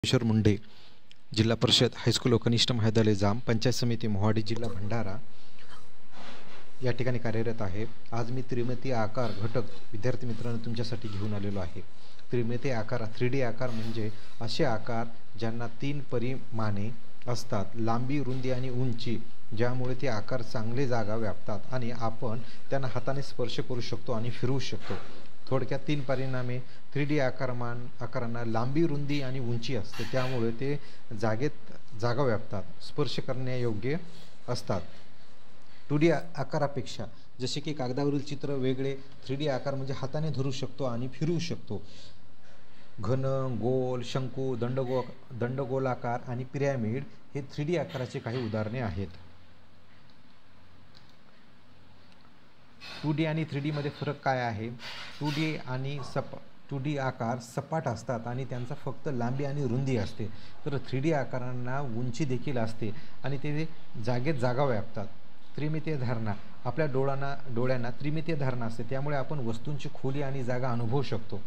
किशोर मुंडे, जिल्हा परिषद हायस्कूल व कनिष्ठ महाविद्यालय जाम, पंचायत समिती मोहाडी, जिल्हा भंडारा या ठिकाणी कार्यरत आहे। आज मी त्रिमितीय आकार घटक विद्यार्थी मित्रांनो तुमच्यासाठी घेऊन आलेलो आहे। त्रिमितीय आकार 3D आकार म्हणजे असे आकार ज्यांना 3 परिमाणे असतात, लांबी, रुंदी आणि उंची, ज्यामुळे ते आकार चांगले जागा व्यापतात आणि आपण त्यांना हाताने स्पर्श करू शकतो आणि फिरवू शकतो। थोडक्यात 3 परिमाणे 3D आकारांना लांबी, रुंदी आणि उंची असते, त्यामुळे ते जागा व्यापतात, स्पर्श करण्यायोग्य असतात। 2D आकारापेक्षा जसे की कागदावरील चित्र वेगळे, 3D आकार म्हणजे हाताने धरू शकतो आणि फिरवू शकतो। घन, गोल, शंकू, दंडगोलाकार आणि पिरॅमिड हे 3D आकाराचे काही उदाहरणे आहेत। 2D आणि 3D मध्ये फरक काय आहे? 2D आकार सपाट असतात आणि त्यांचा फक्त लांबी आणि रुंदी असते, तर 3D आकारांना उंची देखील असते आणि ते जागा व्यापतात। त्रिमितीय धारणा, आपल्या डोळ्यांना त्रिमितीय धारणा असते, त्यामुळे आपण वस्तूंची खोली आणि जागा अनुभवू शकतो।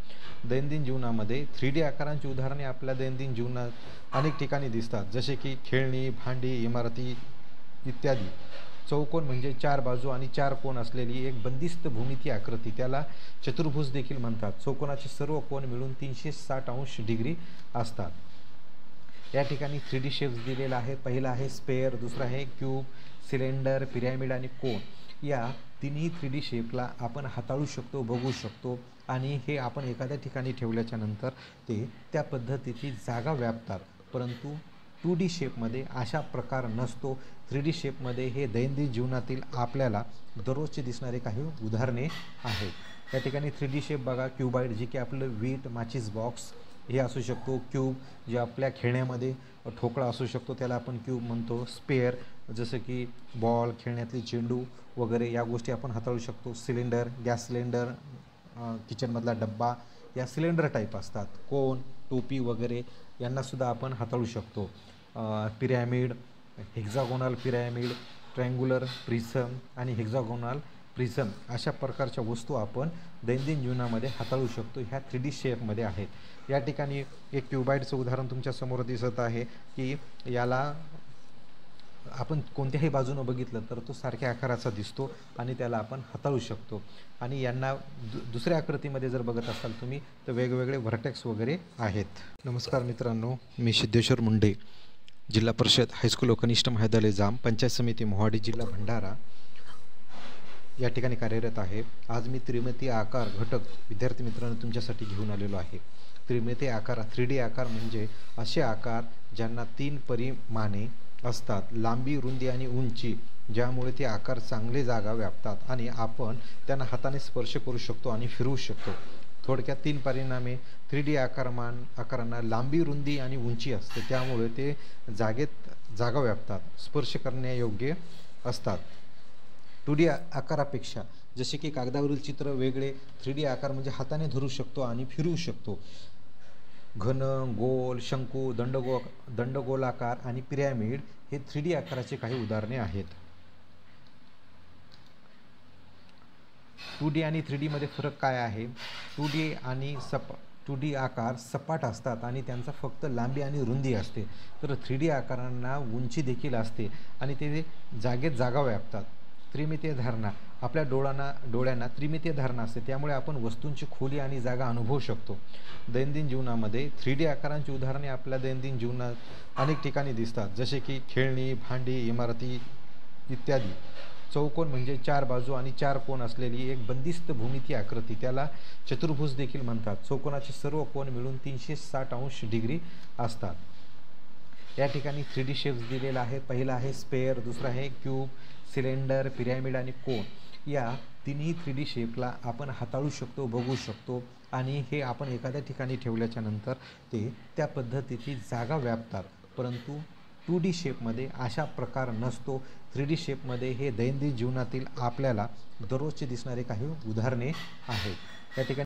दैनंदिन जीवनामध्ये 3D आकारांची उदाहरणे आपल्या दैनंदिन जीवनात अनेक ठिकाणी दिसतात, जसे की खेळणी, भांडी, इमारती इत्यादी। चौकोन म्हणजे 4 बाजू आणि 4 कोन असलेली एक बंदिस्त भूमितीय आकृती, त्याला चतुर्भुज देखील म्हणतात। चौकोनाचे सर्व कोन मिळून 360 डिग्री असतात। या ठिकाणी 3D शेप्स दिलेला आहे। पहिला आहे स्पेअर, दुसरा आहे क्यूब, सिलेंडर, पिरॅमिड आणि कोन। या तिन्ही 3D शेपला आपण हाताळू शकतो, बघू शकतो आणि हे आपण एखाद्या ठिकाणी ठेवल्याच्या नंतर ते त्या पद्धतीची जागा व्यापतात। परंतु 2D शेपमध्ये अशा प्रकार नसतो। 3D शेपमध्ये हे दैनंदिन जीवनातील आपल्याला दररोजचे दिसणारे काही उदाहरणे आहेत। या ठिकाणी 3D शेप बघा, क्यूबाइड जे की आपलं वीट, माचीस बॉक्स हे असू शकतो। क्यूब जे आपल्या खेळण्यामध्ये ठोकळा असू शकतो, त्याला आपण क्यूब म्हणतो। स्पेअर जसं की बॉल, खेळण्यातली चेंडू वगैरे या गोष्टी आपण हाताळू शकतो। सिलेंडर, गॅस सिलेंडर, किचनमधला डब्बा या सिलेंडर टाईप असतात। कोन, टोपी वगैरे यांनासुद्धा आपण हाताळू शकतो। Pyramid, hexagonal pyramid, triangular prism आणि हेक्झागोनल प्रिझम अशा प्रकारच्या वस्तू आपण दैनंदिन जीवनामध्ये हाताळू शकतो, ह्या 3D शेपमध्ये आहेत। या ठिकाणी एक क्यूबाइडचं उदाहरण तुमच्या समोर दिसत आहे की याला आपण कोणत्याही बाजूनं बघितलं तर तो सारख्या आकाराचा दिसतो आणि त्याला आपण हाताळू शकतो। आणि यांना दुसऱ्या आकृतीमध्ये जर बघत असाल तुम्ही तर वेगवेगळे व्हर्टेक्स वगैरे आहेत। नमस्कार मित्रांनो, मी सिद्धेश्वर मुंडे, जिल्हा परिषद हायस्कूल व कनिष्ठ महाविद्यालय जाम, पंचायत समिती मोहाडी, जिल्हा भंडारा या ठिकाणी कार्यरत आहे। आज मी त्रिमितीय आकार घटक विद्यार्थी मित्रांनो तुमच्यासाठी घेऊन आलेलो आहे। त्रिमितीय आकार 3D आकार म्हणजे असे आकार ज्यांना 3 परिमाणे असतात, लांबी, रुंदी आणि उंची, ज्यामुळे ते आकार चांगले जागा व्यापतात आणि आपण त्यांना हाताने स्पर्श करू शकतो आणि फिरवू शकतो। थोडक्यात 3 परिमाणे 3D आकारांना लांबी, रुंदी आणि उंची असते, त्यामुळे ते जागा व्यापतात, स्पर्श करण्यायोग्य असतात। 2D आकारापेक्षा जसे की कागदावरील चित्र वेगळे, 3D आकार म्हणजे हाताने धरू शकतो आणि फिरवू शकतो। घन, गोल, शंकू, दंडगोलाकार आणि पिरॅमिड हे 3D आकाराचे काही उदाहरणे आहेत। 2D आणि 3D मध्ये फरक काय आहे? 2D आकार सपाट असतात आणि त्यांचा फक्त लांबी आणि रुंदी असते, तर 3D आकारांना उंची देखील असते आणि ते जागा व्यापतात। त्रिमितीय धारणा, आपल्या डोळ्यांना त्रिमितीय धारणा असते, त्यामुळे आपण वस्तूंची खोली आणि जागा अनुभवू शकतो। दैनंदिन जीवनामध्ये 3D आकारांची उदाहरणे आपल्या दैनंदिन जीवनात अनेक ठिकाणी दिसतात, जसे की खेळणी, भांडी, इमारती इत्यादी। चौकोन म्हणजे 4 बाजू आणि 4 कोन असलेली एक बंदिस्त भूमितीय आकृती, त्याला चतुर्भुज देखील म्हणतात। चौकोनाचे सर्व कोन मिळून 360 डिग्री असतात। या ठिकाणी 3D शेप्स दिलेला आहे। पहिला आहे स्पेअर, दुसरा आहे क्यूब, सिलेंडर, पिरॅमिड आणि कोन। या तिन्ही 3D शेपला आपण हाताळू शकतो, बघू शकतो आणि हे आपण एखाद्या ठिकाणी ठेवल्याच्या नंतर ते त्या पद्धतीची जागा व्यापतात। परंतु 2D शेपमध्ये अशा प्रकार नसतो। 3D शेपमध्ये हे दैनंदिन जीवनातील आपल्याला दररोजचे दिसणारे काही उदाहरणे आहेत। या ठिकाणी